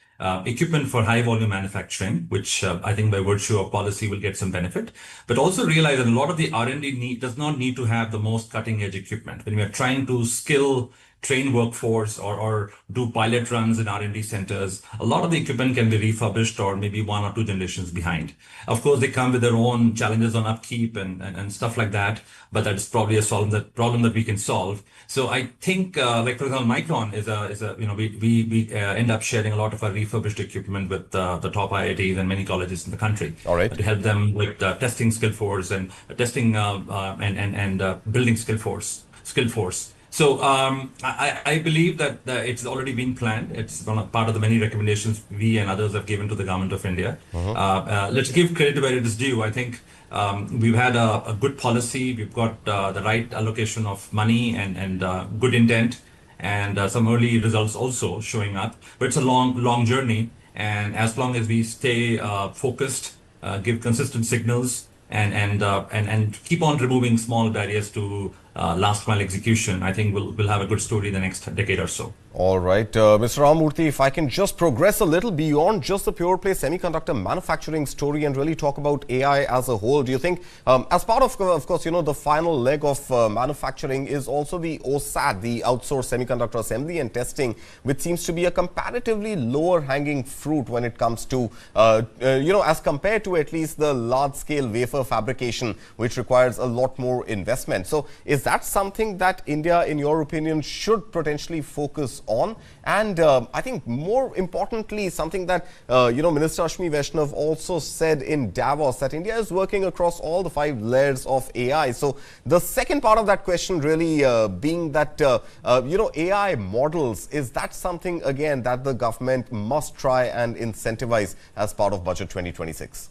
equipment for high volume manufacturing, which I think by virtue of policy will get some benefit, but also realize that a lot of the R&D does not need to have the most cutting edge equipment. When we are trying to train workforce or do pilot runs in R&D centers, a lot of the equipment can be refurbished or maybe 1 or 2 generations behind. Of course, they come with their own challenges on upkeep and stuff like that, but that is probably a problem that we can solve. So I think, like for example, Micron is a we end up sharing a lot of our refurbished equipment with the top IITs and many colleges in the country. All right. To help them with testing skill force and testing and building skill force. So I believe that it's already been planned. It's part of the many recommendations we and others have given to the government of India. Let's give credit where it is due. I think we've had a good policy. We've got the right allocation of money and good intent, and some early results also showing up. But it's a long journey. And as long as we stay focused, give consistent signals, and keep on removing small barriers to last mile execution, I think we'll have a good story in the next decade or so. All right, Mr. Ramamurthy, if I can just progress a little beyond just the pure play semiconductor manufacturing story and really talk about AI as a whole, do you think, as part of course, the final leg of manufacturing is also the OSAT, the outsourced semiconductor assembly and testing, which seems to be a comparatively lower hanging fruit when it comes to, as compared to at least the large scale wafer fabrication, which requires a lot more investment. So is that something that India, in your opinion, should potentially focus on? And I think more importantly, something that Minister Ashwini Vaishnav also said in Davos, that India is working across all the 5 layers of AI. So the second part of that question really being that AI models, is that something again that the government must try and incentivize as part of Budget 2026?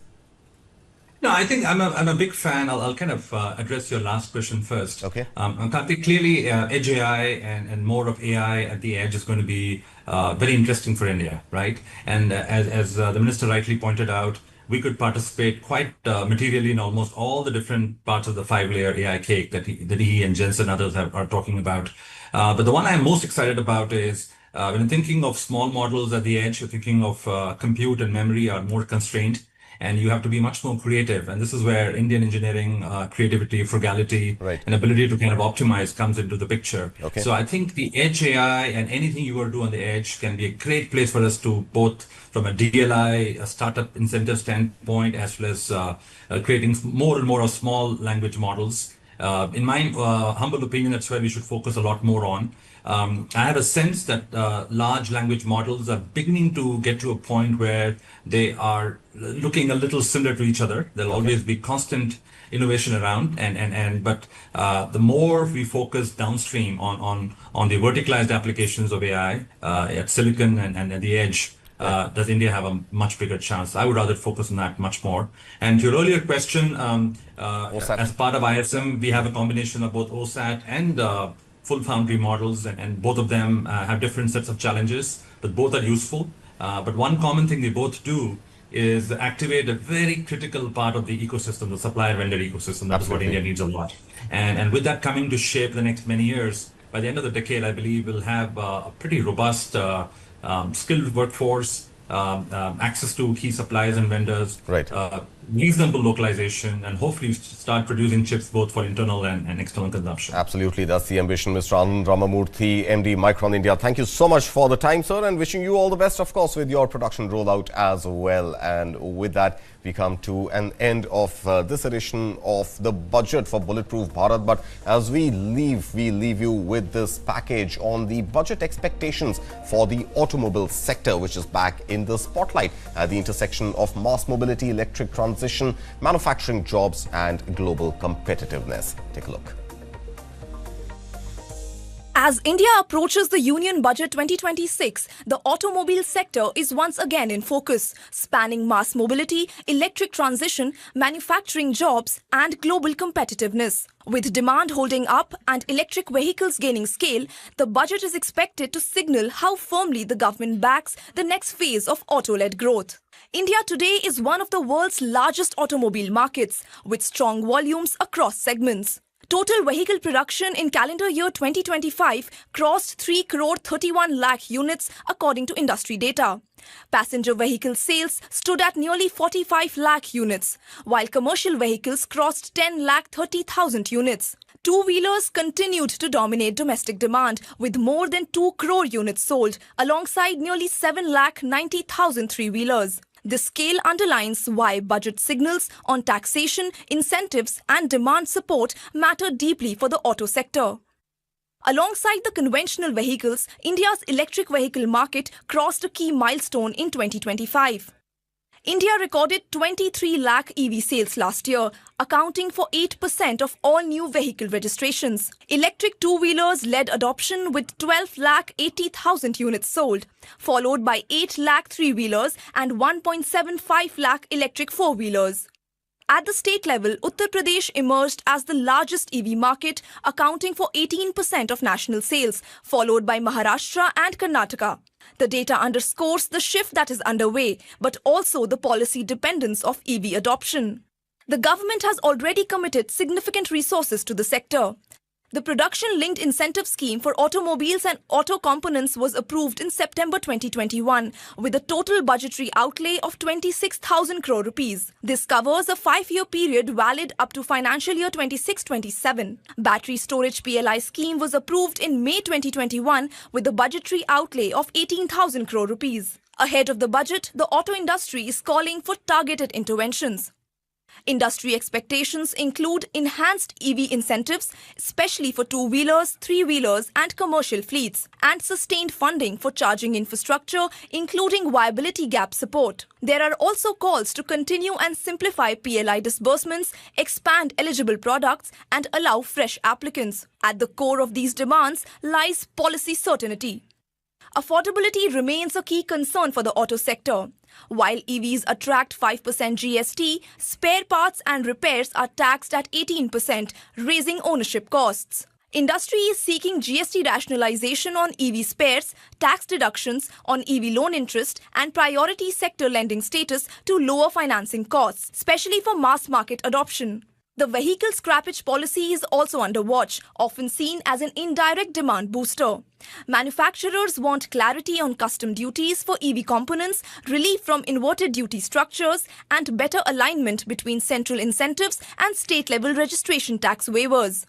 No, I think I'm a big fan. I'll kind of address your last question first. Okay. Karthik, clearly edge AI and more of AI at the edge is going to be very interesting for India, right? And as the minister rightly pointed out, we could participate quite materially in almost all the different parts of the 5-layer AI cake that he and Jens and others are talking about. But the one I'm most excited about is when thinking of small models at the edge, you're thinking of compute and memory are more constrained, and you have to be much more creative. And this is where Indian engineering, creativity, frugality, and ability to kind of optimize comes into the picture. Okay. So I think the edge AI and anything you want to do on the edge can be a great place for us to both from a DLI, a startup incentive standpoint, as well as creating more and more of small language models. In my humble opinion, that's where we should focus a lot more on. I have a sense that large language models are beginning to get to a point where they are looking a little similar to each other. There'll always be constant innovation around, but the more we focus downstream on the verticalized applications of AI at silicon and at the edge, does India have a much bigger chance? I would rather focus on that much more. And to your earlier question, as part of ISM, we have a combination of both OSAT and full foundry models, and both of them have different sets of challenges, but both are useful. But one common thing they both do is activate a very critical part of the ecosystem, the supplier-vendor ecosystem. That is what India needs a lot. And with that coming to shape the next many years, by the end of the decade, I believe we'll have a pretty robust, skilled workforce, access to key suppliers and vendors, reasonable localization, and hopefully start producing chips both for internal and external consumption. Absolutely, that's the ambition. Mr. Anand Ramamurthy, MD Micron India, thank you so much for the time, sir, and wishing you all the best, of course, with your production rollout as well. And with that, we come to an end of this edition of the budget for Bulletproof Bharat. But as we leave you with this package on the budget expectations for the automobile sector, which is back in the spotlight at the intersection of mass mobility, electric transition, manufacturing jobs and global competitiveness. Take a look. As India approaches the Union Budget 2026, the automobile sector is once again in focus, spanning mass mobility, electric transition, manufacturing jobs, and global competitiveness. With demand holding up and electric vehicles gaining scale, the budget is expected to signal how firmly the government backs the next phase of auto-led growth. India today is one of the world's largest automobile markets, with strong volumes across segments. Total vehicle production in calendar year 2025 crossed 3 crore 31 lakh units according to industry data. Passenger vehicle sales stood at nearly 45 lakh units, while commercial vehicles crossed 10 lakh 30,000 units. Two-wheelers continued to dominate domestic demand with more than 2 crore units sold, alongside nearly 7 lakh 90,000 three-wheelers. This scale underlines why budget signals on taxation, incentives and demand support matter deeply for the auto sector. Alongside the conventional vehicles, India's electric vehicle market crossed a key milestone in 2025. India recorded 23 lakh EV sales last year, accounting for 8% of all new vehicle registrations. Electric two-wheelers led adoption with 12 lakh 80,000 units sold, followed by 8 lakh three-wheelers and 1.75 lakh electric four-wheelers. At the state level, Uttar Pradesh emerged as the largest EV market, accounting for 18% of national sales, followed by Maharashtra and Karnataka. The data underscores the shift that is underway, but also the policy dependence of EV adoption. The government has already committed significant resources to the sector. The production-linked incentive scheme for automobiles and auto components was approved in September 2021 with a total budgetary outlay of 26,000 crore rupees. This covers a 5-year period valid up to financial year 26-27. Battery storage PLI scheme was approved in May 2021 with a budgetary outlay of 18,000 crore rupees. Ahead of the budget, the auto industry is calling for targeted interventions. Industry expectations include enhanced EV incentives, especially for two-wheelers, three-wheelers and commercial fleets, and sustained funding for charging infrastructure, including viability gap support. There are also calls to continue and simplify PLI disbursements, expand eligible products, and allow fresh applicants. At the core of these demands lies policy certainty. Affordability remains a key concern for the auto sector. While EVs attract 5% GST, spare parts and repairs are taxed at 18%, raising ownership costs. Industry is seeking GST rationalization on EV spares, tax deductions on EV loan interest, and priority sector lending status to lower financing costs, especially for mass market adoption. The vehicle scrappage policy is also under watch, often seen as an indirect demand booster. Manufacturers want clarity on custom duties for EV components, relief from inverted duty structures, and better alignment between central incentives and state-level registration tax waivers.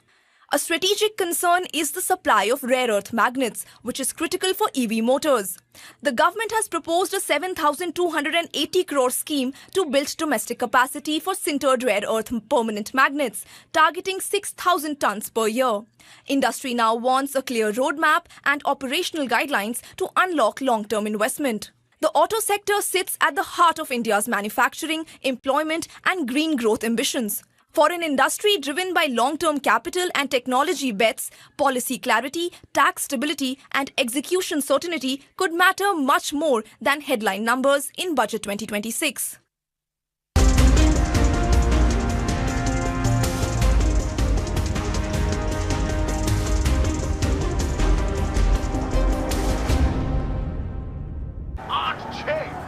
A strategic concern is the supply of rare earth magnets, which is critical for EV motors. The government has proposed a 7,280 crore scheme to build domestic capacity for sintered rare earth permanent magnets, targeting 6,000 tons per year. Industry now wants a clear roadmap and operational guidelines to unlock long-term investment. The auto sector sits at the heart of India's manufacturing, employment, and green growth ambitions. For an industry driven by long-term capital and technology bets, policy clarity, tax stability, and execution certainty could matter much more than headline numbers in Budget 2026.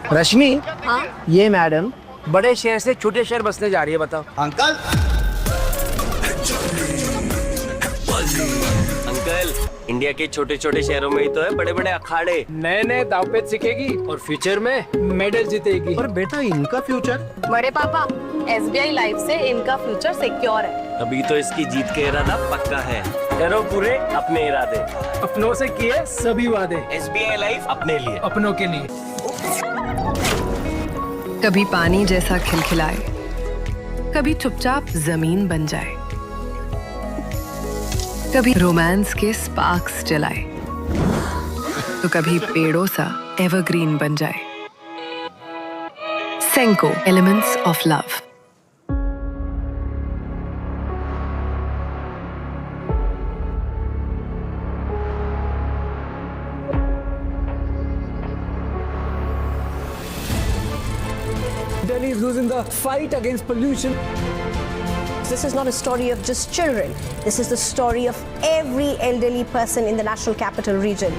Rashmi, हाँ ये madam बड़े शहर से छोटे शहर बसने जा रही है, बताओ। अंकल अंकल, इंडिया के छोटे छोटे शहरों में ही तो है बड़े बड़े अखाड़े। नए नए दावपेच सीखेगी और फ्यूचर में मेडल जीतेगी। और बेटा इनका फ्यूचर? बड़े पापा, SBI लाइफ से इनका फ्यूचर सिक्योर है। अभी तो इसकी जीत का इरादा पक्का है। करो पूरे अपने इरादे, अपनों से किए सभी वादे। SBI लाइफ अपने लिए, अपनों के लिए। कभी पानी जैसा खिलखिलाए, कभी चुपचाप जमीन बन जाए, कभी रोमांस के स्पार्क्स जलाए, तो कभी पेड़ों सा एवरग्रीन बन जाए। Senco elements of love. Delhi is losing the fight against pollution. This is not a story of just children. This is the story of every elderly person in the national capital region.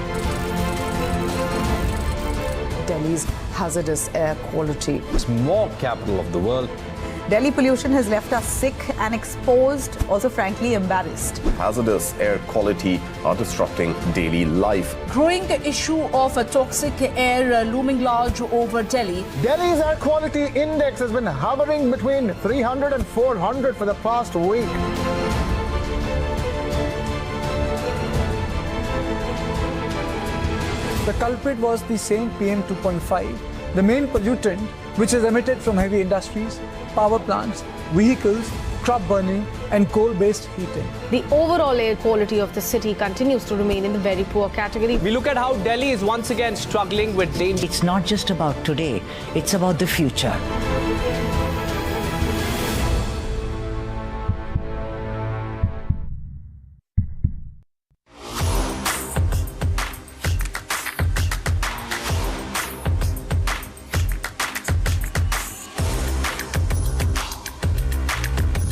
Delhi's hazardous air quality. Smog capital of the world. Delhi pollution has left us sick and exposed, also frankly embarrassed. Hazardous air quality are disrupting daily life. Growing issue of a toxic air looming large over Delhi. Delhi's air quality index has been hovering between 300 and 400 for the past week. The culprit was the same PM 2.5, the main pollutant which is emitted from heavy industries, power plants, vehicles, crop burning and coal-based heating. The overall air quality of the city continues to remain in the very poor category. We look at how Delhi is once again struggling with danger. It's not just about today, it's about the future.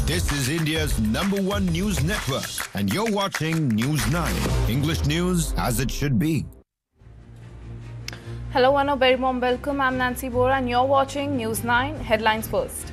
This is India's #1 news network, and you're watching News 9, English news as it should be. Hello and a very warm welcome. I'm Nancy Bora and you're watching News 9, headlines first.